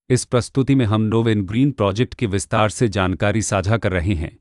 इस प्रस्तुति में हम नोवेन ग्रीन प्रोजेक्ट की विस्तार से जानकारी साझा कर रहे हैं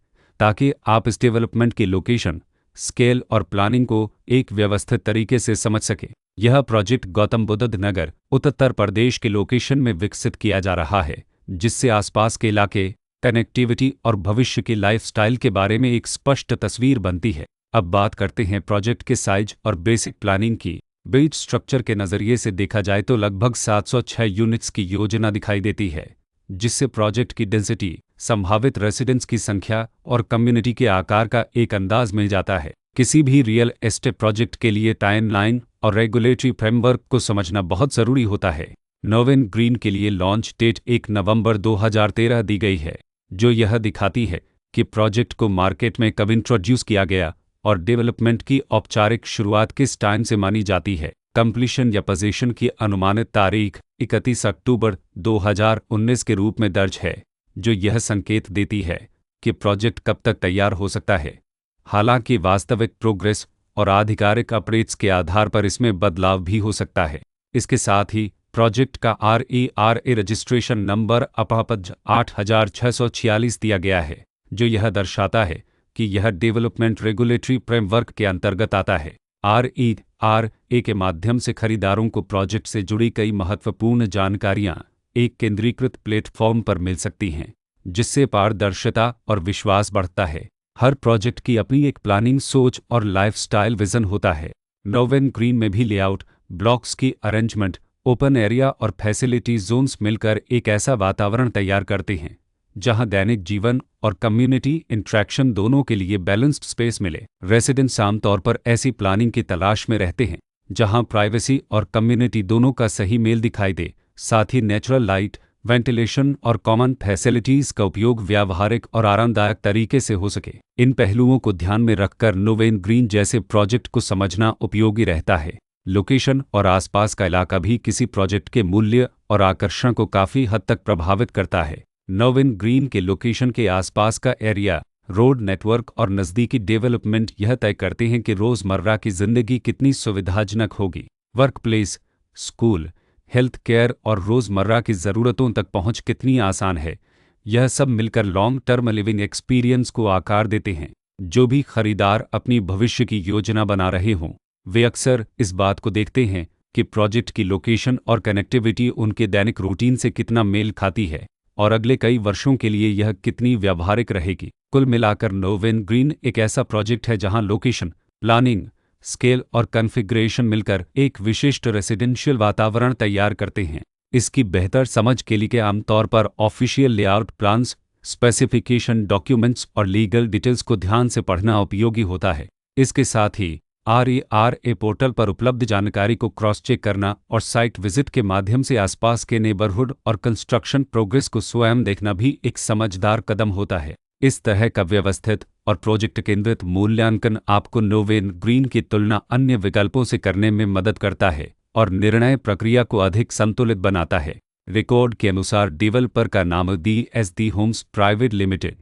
ताकि आप इस डेवलपमेंट की लोकेशन, स्केल और प्लानिंग को एक व्यवस्थित तरीके से समझ सकें। यह प्रोजेक्ट गौतम बुद्ध नगर, उत्तर प्रदेश के लोकेशन में विकसित किया जा रहा है, जिससे आसपास के इलाके, कनेक्टिविटी और भविष्य के लाइफस्टाइल के बारे में एक स्पष्ट तस्वीर बनती है। अब बात करते हैं प्रोजेक्ट के साइज और बेसिक प्लानिंग की। बेस स्ट्रक्चर के नज़रिए से देखा जाए तो लगभग 706 यूनिट्स की योजना दिखाई देती है, जिससे प्रोजेक्ट की डेंसिटी, संभावित रेसिडेंट्स की संख्या और कम्युनिटी के आकार का एक अंदाज मिल जाता है। किसी भी रियल एस्टेट प्रोजेक्ट के लिए टाइमलाइन और रेगुलेटरी फ्रेमवर्क को समझना बहुत ज़रूरी होता है। नोवेन ग्रीन के लिए लॉन्च डेट 1 नवंबर 2013 दी गई है, जो यह दिखाती है कि प्रोजेक्ट को मार्केट में कब इंट्रोड्यूस किया गया और डेवलपमेंट की औपचारिक शुरुआत किस टाइम से मानी जाती है। कंप्लीशन या पोजीशन की अनुमानित तारीख 31 अक्टूबर 2019 के रूप में दर्ज है, जो यह संकेत देती है कि प्रोजेक्ट कब तक तैयार हो सकता है। हालांकि वास्तविक प्रोग्रेस और आधिकारिक अपडेट्स के आधार पर इसमें बदलाव भी हो सकता है। इसके साथ ही प्रोजेक्ट का RERA रजिस्ट्रेशन नंबर अपापज 8646 दिया गया है, जो यह दर्शाता है कि यह डेवलपमेंट रेगुलेटरी फ्रेमवर्क के अंतर्गत आता है। RERA के माध्यम से खरीदारों को प्रोजेक्ट से जुड़ी कई महत्वपूर्ण जानकारियां एक केंद्रीकृत प्लेटफॉर्म पर मिल सकती हैं, जिससे पारदर्शिता और विश्वास बढ़ता है। हर प्रोजेक्ट की अपनी एक प्लानिंग सोच और लाइफस्टाइल विजन होता है। नोवेन ग्रीन में भी लेआउट, ब्लॉक्स की अरेंजमेंट, ओपन एरिया और फैसिलिटी जोन्स मिलकर एक ऐसा वातावरण तैयार करते हैं जहां दैनिक जीवन और कम्युनिटी इंट्रैक्शन दोनों के लिए बैलेंस्ड स्पेस मिले। रेसिडेंट्स आमतौर पर ऐसी प्लानिंग की तलाश में रहते हैं जहां प्राइवेसी और कम्युनिटी दोनों का सही मेल दिखाई दे, साथ ही नेचुरल लाइट, वेंटिलेशन और कॉमन फैसिलिटीज़ का उपयोग व्यावहारिक और आरामदायक तरीके से हो सके। इन पहलुओं को ध्यान में रखकर नोवेन ग्रीन जैसे प्रोजेक्ट को समझना उपयोगी रहता है। लोकेशन और आसपास का इलाका भी किसी प्रोजेक्ट के मूल्य और आकर्षण को काफ़ी हद तक प्रभावित करता है। नोवेन ग्रीन के लोकेशन के आसपास का एरिया, रोड नेटवर्क और नज़दीकी डेवलपमेंट यह तय करते हैं कि रोज़मर्रा की ज़िंदगी कितनी सुविधाजनक होगी। Work place, school, health care और रोज़मर्रा की ज़रूरतों तक पहुंच कितनी आसान है। यह सब मिलकर लॉन्ग टर्म लिविंग एक्सपीरियंस को आकार देते हैं। जो भी खरीदार अपनी भविष्य की योजना बना रहे हों, वे अक्सर इस बात को देखते हैं कि प्रोजेक्ट की लोकेशन और कनेक्टिविटी उनके दैनिक रूटीन से कितना मेल खाती है और अगले कई वर्षों के लिए यह कितनी व्यावहारिक रहेगी। कुल मिलाकर नोवेन ग्रीन एक ऐसा प्रोजेक्ट है जहां लोकेशन, प्लानिंग, स्केल और कॉन्फ़िगरेशन मिलकर एक विशिष्ट रेसिडेंशियल वातावरण तैयार करते हैं। इसकी बेहतर समझ के लिए आमतौर पर official layout plans, specification documents और लीगल डिटेल्स को ध्यान से पढ़ना उपयोगी होता है। इसके साथ ही RERA पोर्टल पर उपलब्ध जानकारी को क्रॉस चेक करना और साइट विजिट के माध्यम से आसपास के नेबरहुड और कंस्ट्रक्शन प्रोग्रेस को स्वयं देखना भी एक समझदार कदम होता है। इस तरह का व्यवस्थित और प्रोजेक्ट केंद्रित मूल्यांकन आपको नोवेन ग्रीन की तुलना अन्य विकल्पों से करने में मदद करता है और निर्णय प्रक्रिया को अधिक संतुलित बनाता है। रिकॉर्ड के अनुसार डेवलपर का नाम DSD होम्स प्राइवेट लिमिटेड